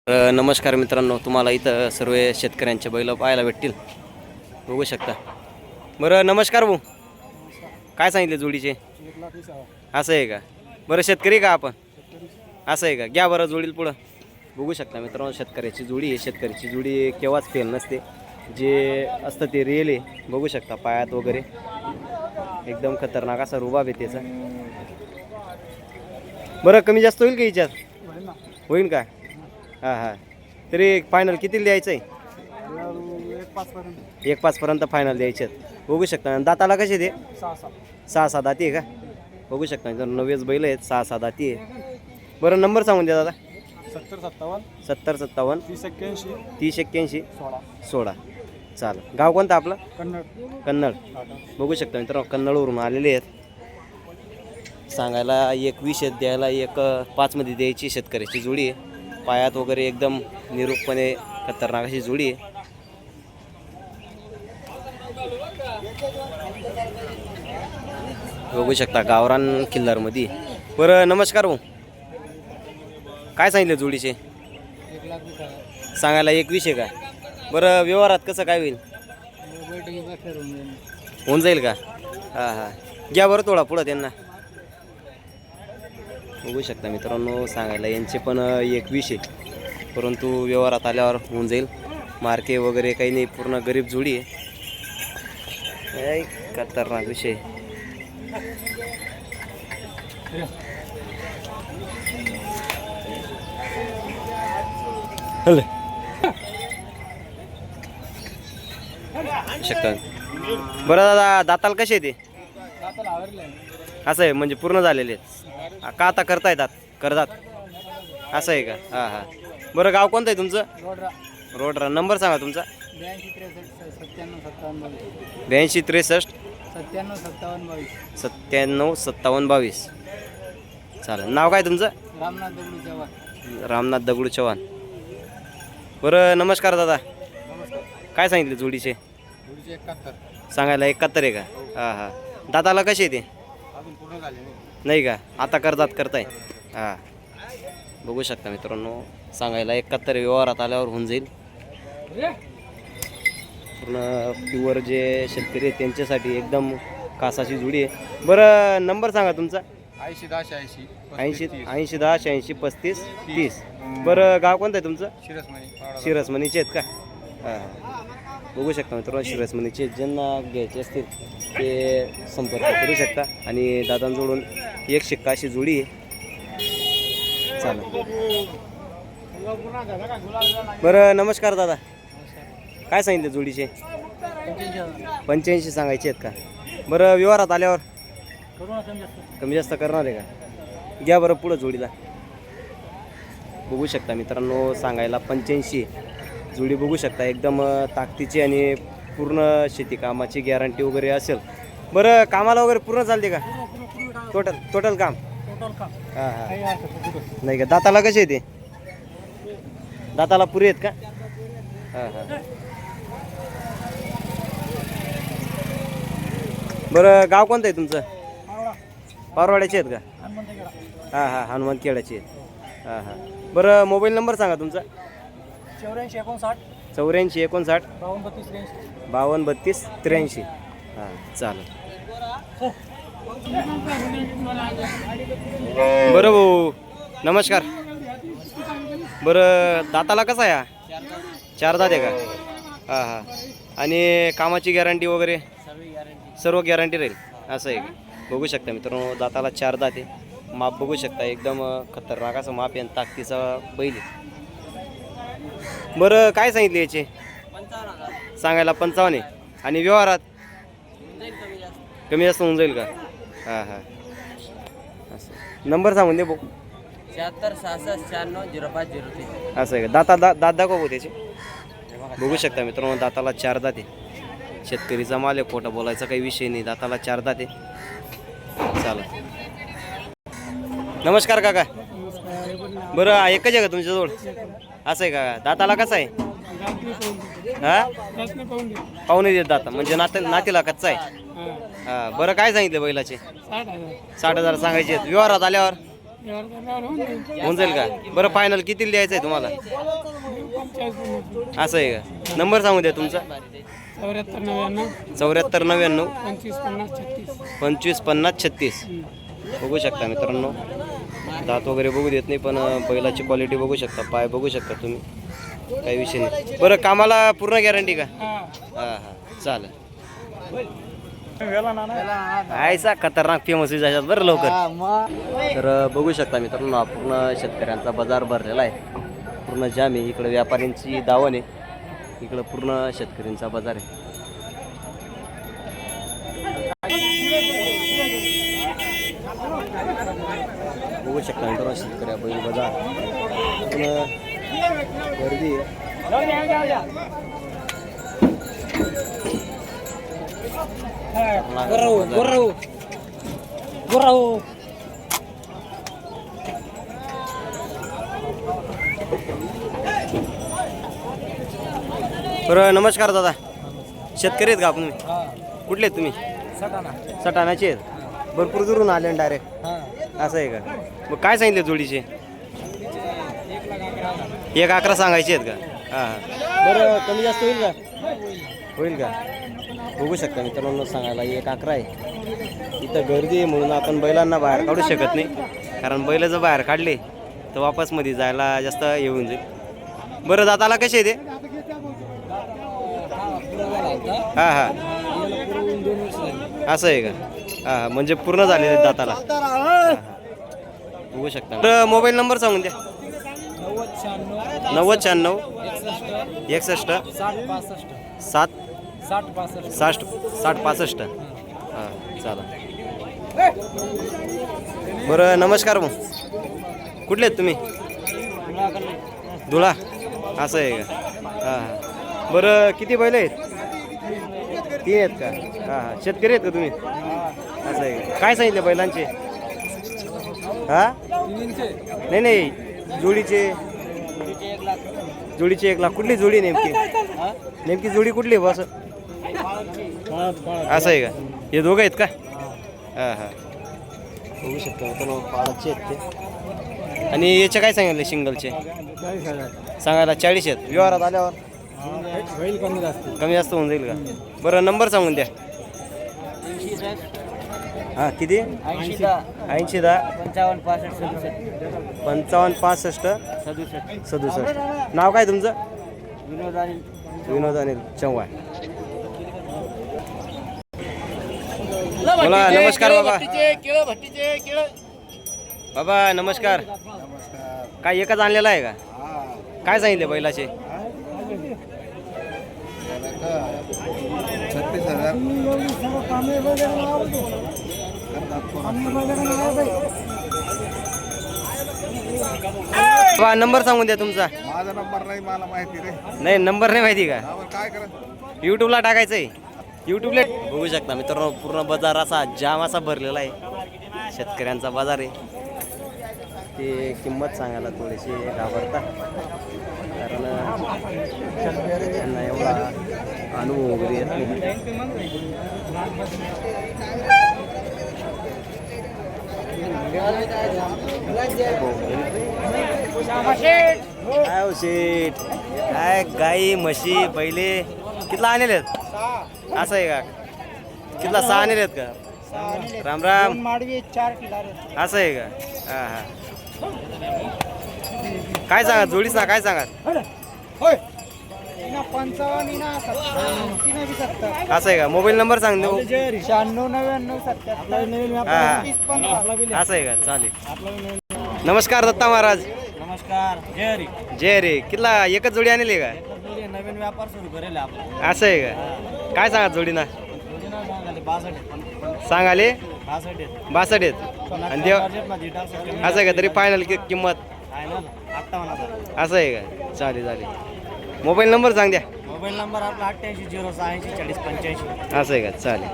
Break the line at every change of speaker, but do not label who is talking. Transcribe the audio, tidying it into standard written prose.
नमस्कार मित्रांनो, तुम्हाला इथं सर्व शेतकऱ्यांचे बैल पाहायला भेटतील, बघू शकता. बरं, नमस्कार भाऊ. काय सांगितले जोडीचे? असं आहे का? बरं, शेतकरी का आपण? असं आहे का? घ्या बरं जोडील पुढं. बघू शकता मित्रांनो, शेतकऱ्याची जोडी आहे. शेतकऱ्याची जोडी केव्हाच फेल नसते, जे असतं ते रिअल आहे. बघू शकता पायात वगैरे एकदम खतरनाक असा रुबाब आहे त्याचा. बरं, कमी जास्त होईल का याच्यात? होईल का? हां हां. तरी फायनल किती द्यायचं आहे? 1-5 पर्यंत फायनल द्यायचे आहेत. बघू शकता. दाताला कसे ते? 6-6 दाती आहे का? बघू शकता. जर नवेच बैल आहेत, 6-6 दाती आहे. बरं, नंबर सांगून द्या दादा. 70-57 30-81 16. चालेल. गाव कोणतं आपलं? कन्नड. बघू शकता मित्रांनो, कन्नडवरून आलेले आहेत. सांगायला 21 आहेत, द्यायला 1-5 मध्ये द्यायची शेतकऱ्याची जोडी आहे. पायात वगैरे एकदम निरूपणे खतरनाक अशी जोडी आहे. बघू शकता गावरान किल्लारमध्ये. बरं, नमस्कार भाऊ. काय सांगितलं जोडीचे? सांगायला 21 आहे का? बरं, व्यवहारात कसं काय होईल? होऊन जाईल का? हां हां. घ्या बरं थोडा पुढं त्यांना. बघू शकता मित्रांनो, सांगायला यांचे पण 21 आहे, परंतु व्यवहारात आल्यावर होऊन जाईल. मार्के वगैरे काही नाही, पूर्ण गरीब जोडी आहे. खतरनाक विषय. शकता. बरं दादा, दाताल कसे आहे ते? असं आहे म्हणजे पूर्ण झालेले आहेत का? आता करता येतात करतात, असं आहे का? हां हां. बरं, गाव कोणतं आहे तुमचं? रोडरा. नंबर सांगा तुमचा. 82-63 97-57-22. चालेल. नाव काय तुमचं? रामनाथ दगडू चव्हाण. बरं, नमस्कार दादा. काय सांगितले जोडीचे? सांगायला 71 आहे का? हां हां. दादाला कसे ते? नाही का? आता करताय. हां. बघू शकता मित्रांनो, सांगायला 71, व्यवहारात आल्यावर होऊन जाईल. पूर्ण प्युअर जे शेतकरी आहेत त्यांच्यासाठी एकदम कासाची जोडी आहे. बरं, नंबर सांगा तुमचा. 80-10-86-35-30. बरं, गाव कोणतं आहे तुमचं? शिरसमणीचे आहेत का? हां. बघू शकता मित्रांनो, शिरसमणीचे ज्यांना घ्यायचे असतील ते संपर्क करू शकता. आणि दादांजोडून एक शिक्का अशी जोडी आहे. चालेल. बरं, नमस्कार दादा. काय सांगितले जोडीचे? 85 सांगायचे आहेत का? बरं, व्यवहारात आल्यावर कमी जास्त करणार आहे का? घ्या बरं पुढं जोडीला. बघू शकता मित्रांनो, सांगायला 85 जोडी. बघू शकता एकदम ताकदीची आणि पूर्ण शेती कामाची गॅरंटी वगैरे असेल. बरं, कामाला वगैरे पूर्ण चालते का? टोटल काम? हां हां. नाही का? दाताला कसे आहे ते? दाताला पुरे आहेत का? हां हां. बरं, गाव कोणतं आहे तुमचं? पारवाड्याचे आहेत का? हां हां. हनुमान खेड्याचे आहेत. हां हां. बरं, मोबाईल नंबर सांगा तुमचा. 84-59 52-32-83. हां, चालेल. बरं भाऊ, नमस्कार. बरं, दाताला कसा आहे? 4 दात आहे का? हां हां. आणि कामाची गॅरंटी वगैरे? सर्व गॅरंटी राहील, असं आहे का? बघू शकता मित्रांनो, दाताला 4 दात आहे. माप बघू शकता, एकदम खतरनाक असं माप आहे. ताकदीचा बैल आहे. बरं, काय सांगितले याचे? सांगायला 55 आहे. आणि व्यवहारात कमी जास्त होऊन जाईल का? हां हां. असं. नंबर सांगून दे भाऊ.
76-66-96-0503.
असं आहे का? दात दाखवा भाऊ त्याचे. बघू शकता मित्रांनो, दाताला 4 दात आहे. शेतकरीचा माल आहे, खोटा बोलायचा काही विषय नाही. दाताला 4 दात आहे. चालेल. नमस्कार काका. बरं, एकच आहे का तुमच्याजवळ? असं आहे का? दाताला कसं आहे? हां, पाहुणे देत दाता म्हणजे नातीला कच्चा आहे. हां. बरं, काय सांगितलं बैलाचे? 60,000 सांगायचे आहेत. व्यवहारात आल्यावर होऊन जाईल का? बरं फायनल किती द्यायचं आहे तुम्हाला? असं आहे का? नंबर सांगू द्या तुमचा. 7499 255036. बघू शकता मित्रांनो, दात वगैरे बघू देत नाही, पण बैलाची क्वालिटी बघू शकता, पाय बघू शकता तुम्ही, काही विषय नाही. बरं कामाला पूर्ण गॅरंटी का? हां चालेल. आयसा खतरनाक फेमस जायच्यात बरं लवकर. तर बघू शकता मित्रांनो, पूर्ण शेतकऱ्यांचा बाजार भरलेला आहे, पूर्ण जाम आहे. इकडे व्यापाऱ्यांची दावण आहे, इकडं पूर्ण शेतकऱ्यांचा बाजार आहे. बघू शकता मित्रांनो, शेतकऱ्या बैल बाजार पूर्ण गर्दी आहे. बरं नमस्कार दादा, शेतकरी आहेत का आपण? कुठले आहेत तुम्ही? सटाणाचे आहेत. भरपूर दुरून आले डायरेक्ट. असं आहे का? मग काय सांगितले जोडीचे? 1,11 सांगायचे आहेत का? हां बरं कमी जास्त होईल का? होईल का? बघू शकता मित्रांनो, सांगायला 1,11 आहे. इथं गर्दी आहे म्हणून आपण बैलांना बाहेर काढू शकत नाही, कारण बैल जर बाहेर काढले तर वापसमध्ये जायला जास्त येऊन जाईल. बरं दाताला कसे आहे ते? हां असं आहे का? हां म्हणजे पूर्ण झालेले दाताला. बघू शकता. तर मोबाईल नंबर सांगून द्या. 9096 61 6065. हां चालेल. बरं नमस्कार. मग कुठले आहेत तुम्ही? धुळा. असं आहे का? हां बरं किती बैल आहेत? 3 आहेत का? हां शेतकरी आहेत का तुम्ही? असं आहे का? काय सांगितले बैलांचे? हां नाही जोडीचे 1 लाख. कुठली जोडी नेमकी जोडी कुठली बस? असं आहे का? हे दोघं आहेत का? हां बघू शकतो मित्रांनो, पाळाचे आहेत ते. आणि याचे काय सांगितले सिंगलचे? सांगायला 40 आहेत. व्यवहारात आल्यावर कमी जास्त होऊन जाईल का? बरं नंबर सांगून द्या. हां किती? 80 10 55 65 67. नाव काय तुमचं? विनोद अनिल चव्हाण. बोला. नमस्कार बाबा. बाबा नमस्कार. काय एकच आणलेला आहे का? काय सांगितले बैलाचे?
36,000.
बाबा नंबर सांगून द्या तुमचा.
माझा नंबर नाही, मला माहिती रे.
नाही नंबर नाही माहिती का?
काय करा,
यूट्यूबला टाकायचं आहे. यूट्यूबला बघू शकता मित्रांनो, पूर्ण बाजार असा जाम असा भरलेला आहे. शेतकऱ्यांचा बाजार आहे. ते किंमत सांगायला थोडीशी घाबरतात, कारण त्यांना एवढा अनुभव वगैरे येत नाही. काय हो शेठ, काय गाई म्हशी बैले कितला आणले आहेत? असं आहे का? कितला 6 आणले आहेत का? राम राम. असं आहे का? हां हां. काय सांगा जोडीस ना? काय सांगा? असं आहे का? मोबाईल नंबर सांग देऊ.
9699
हां असं आहे का? चालेल. नमस्कार दत्ता महाराज.
नमस्कार.
जय रे. कितला एकच जोडी आणली का?
नवीन व्यापार सुरू करेल आपण.
असं आहे का? काय सांगा जोडीना? सांगाले 62 आहेत. आणि देव असं आहे का? तरी फायनल किंमत असं आहे का? चालेल. मोबाईल नंबर सांग द्या.
मोबाईल नंबर आपला 88 086 40 85.
असं आहे का? चालेल.